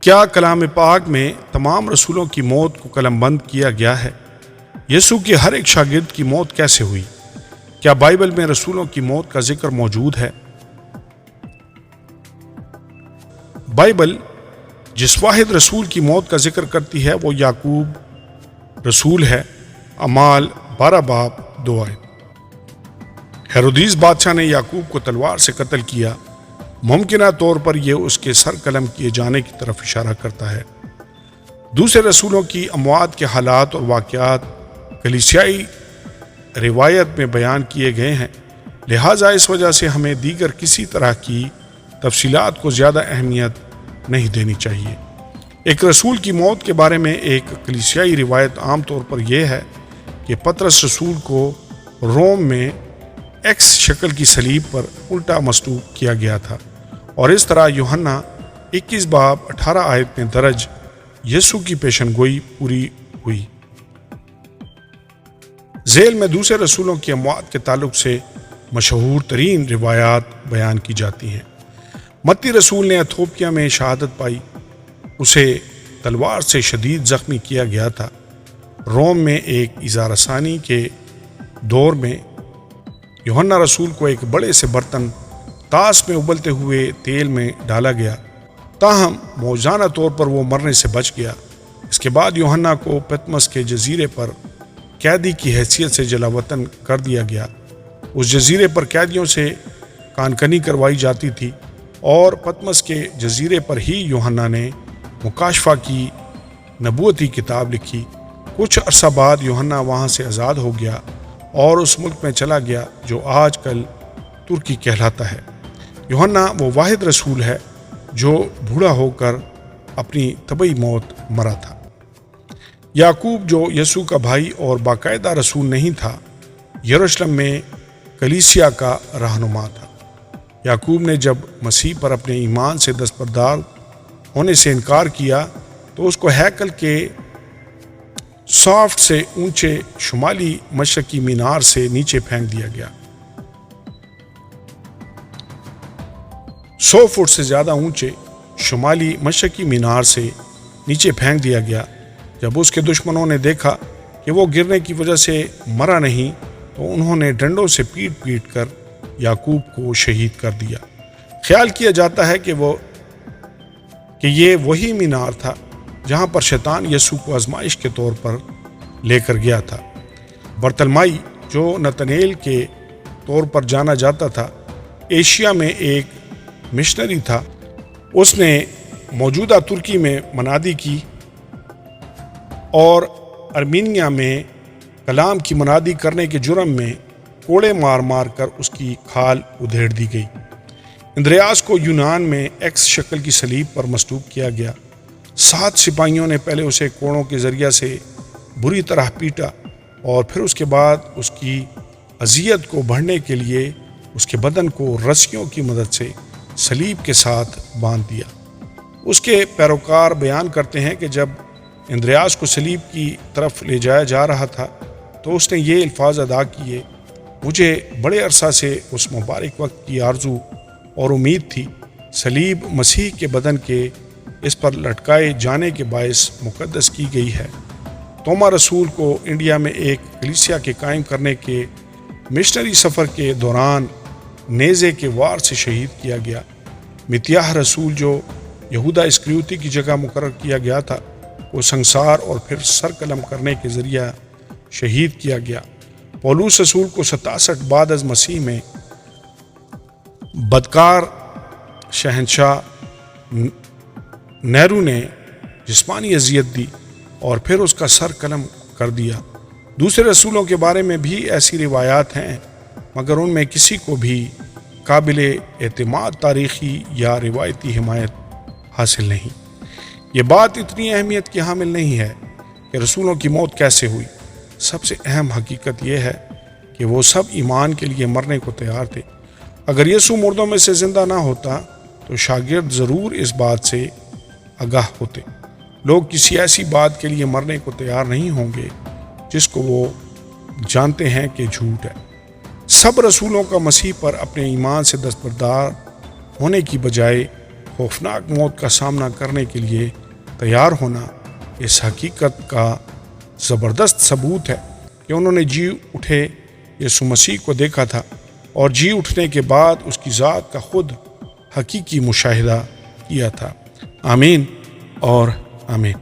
کیا کلام پاک میں تمام رسولوں کی موت کو قلم بند کیا گیا ہے؟ یسوع کے ہر ایک شاگرد کی موت کیسے ہوئی؟ کیا بائبل میں رسولوں کی موت کا ذکر موجود ہے؟ بائبل جس واحد رسول کی موت کا ذکر کرتی ہے وہ یعقوب رسول ہے۔ اعمال 12 باب 2 آیت۔ ہیرودیس بادشاہ نے یعقوب کو تلوار سے قتل کیا۔ ممکنہ طور پر یہ اس کے سر قلم کیے جانے کی طرف اشارہ کرتا ہے۔ دوسرے رسولوں کی اموات کے حالات اور واقعات کلیسیائی روایت میں بیان کیے گئے ہیں، لہٰذا اس وجہ سے ہمیں دیگر کسی طرح کی تفصیلات کو زیادہ اہمیت نہیں دینی چاہیے۔ ایک رسول کی موت کے بارے میں ایک کلیسیائی روایت عام طور پر یہ ہے کہ پطرس رسول کو روم میں ایکس شکل کی صلیب پر الٹا مصلوب کیا گیا تھا، اور اس طرح یوحنا 21 باب 18 آیت میں درج یسوع کی پیشن گوئی پوری ہوئی۔ ذیل میں دوسرے رسولوں کی اموات کے تعلق سے مشہور ترین روایات بیان کی جاتی ہیں۔ متی رسول نے ایتھوپیا میں شہادت پائی، اسے تلوار سے شدید زخمی کیا گیا تھا۔ روم میں ایک ایذارثانی کے دور میں یوحنا رسول کو ایک بڑے سے برتن طاس میں ابلتے ہوئے تیل میں ڈالا گیا، تاہم موجزانہ طور پر وہ مرنے سے بچ گیا۔ اس کے بعد یوحنا کو پتمس کے جزیرے پر قیدی کی حیثیت سے جلا وطن کر دیا گیا۔ اس جزیرے پر قیدیوں سے کانکنی کروائی جاتی تھی، اور پتمس کے جزیرے پر ہی یوحنا نے مکاشفہ کی نبوتی کتاب لکھی۔ کچھ عرصہ بعد یوحنا وہاں سے آزاد ہو گیا اور اس ملک میں چلا گیا جو آج کل ترکی کہلاتا ہے۔ یوحنا وہ واحد رسول ہے جو بوڑھا ہو کر اپنی طبعی موت مرا تھا۔ یعقوب جو یسوع کا بھائی اور باقاعدہ رسول نہیں تھا، یروشلم میں کلیسیا کا رہنما تھا۔ یعقوب نے جب مسیح پر اپنے ایمان سے دستبردار ہونے سے انکار کیا تو اس کو ہیکل کے سافٹ سے اونچے شمالی مشرقی مینار سے نیچے پھینک دیا گیا۔ 100 فٹ سے زیادہ اونچے شمالی مشرقی مینار سے نیچے پھینک دیا گیا۔ جب اس کے دشمنوں نے دیکھا کہ وہ گرنے کی وجہ سے مرا نہیں تو انہوں نے ڈنڈوں سے پیٹ پیٹ کر یعقوب کو شہید کر دیا۔ خیال کیا جاتا ہے کہ یہ وہی مینار تھا جہاں پر شیطان یسوع کو آزمائش کے طور پر لے کر گیا تھا۔ برتلمائی جو نتنیل کے طور پر جانا جاتا تھا، ایشیا میں ایک مشنری تھا۔ اس نے موجودہ ترکی میں منادی کی اور ارمینیا میں کلام کی منادی کرنے کے جرم میں کوڑے مار مار کر اس کی کھال ادھیڑ دی گئی۔ اندریاس کو یونان میں ایکس شکل کی صلیب پر مصلوب کیا گیا۔ 7 سپاہیوں نے پہلے اسے کوڑوں کے ذریعے سے بری طرح پیٹا اور پھر اس کے بعد اس کی اذیت کو بڑھنے کے لیے اس کے بدن کو رسیوں کی مدد سے صلیب کے ساتھ باندھ دیا۔ اس کے پیروکار بیان کرتے ہیں کہ جب اندریاس کو صلیب کی طرف لے جایا جا رہا تھا تو اس نے یہ الفاظ ادا کیے: مجھے بڑے عرصہ سے اس مبارک وقت کی آرزو اور امید تھی۔ صلیب مسیح کے بدن کے اس پر لٹکائے جانے کے باعث مقدس کی گئی ہے۔ توما رسول کو انڈیا میں ایک کلیسیا کے قائم کرنے کے مشنری سفر کے دوران نیزے کے وار سے شہید کیا گیا۔ متیاہ رسول جو یہودا اسکریوتی کی جگہ مقرر کیا گیا تھا، وہ سنسار اور پھر سر قلم کرنے کے ذریعہ شہید کیا گیا۔ پولوس رسول کو 67 بعد از مسیح میں بدکار شہنشاہ نیرو نے جسمانی اذیت دی اور پھر اس کا سر قلم کر دیا۔ دوسرے رسولوں کے بارے میں بھی ایسی روایات ہیں، مگر ان میں کسی کو بھی قابل اعتماد تاریخی یا روایتی حمایت حاصل نہیں۔ یہ بات اتنی اہمیت کی حامل نہیں ہے کہ رسولوں کی موت کیسے ہوئی۔ سب سے اہم حقیقت یہ ہے کہ وہ سب ایمان کے لیے مرنے کو تیار تھے۔ اگر یسوع مردوں میں سے زندہ نہ ہوتا تو شاگرد ضرور اس بات سے آگاہ ہوتے۔ لوگ کسی ایسی بات کے لیے مرنے کو تیار نہیں ہوں گے جس کو وہ جانتے ہیں کہ جھوٹ ہے۔ سب رسولوں کا مسیح پر اپنے ایمان سے دستبردار ہونے کی بجائے خوفناک موت کا سامنا کرنے کے لیے تیار ہونا اس حقیقت کا زبردست ثبوت ہے کہ انہوں نے جی اٹھے یسوع مسیح کو دیکھا تھا اور جی اٹھنے کے بعد اس کی ذات کا خود حقیقی مشاہدہ کیا تھا۔ آمین اور آمین۔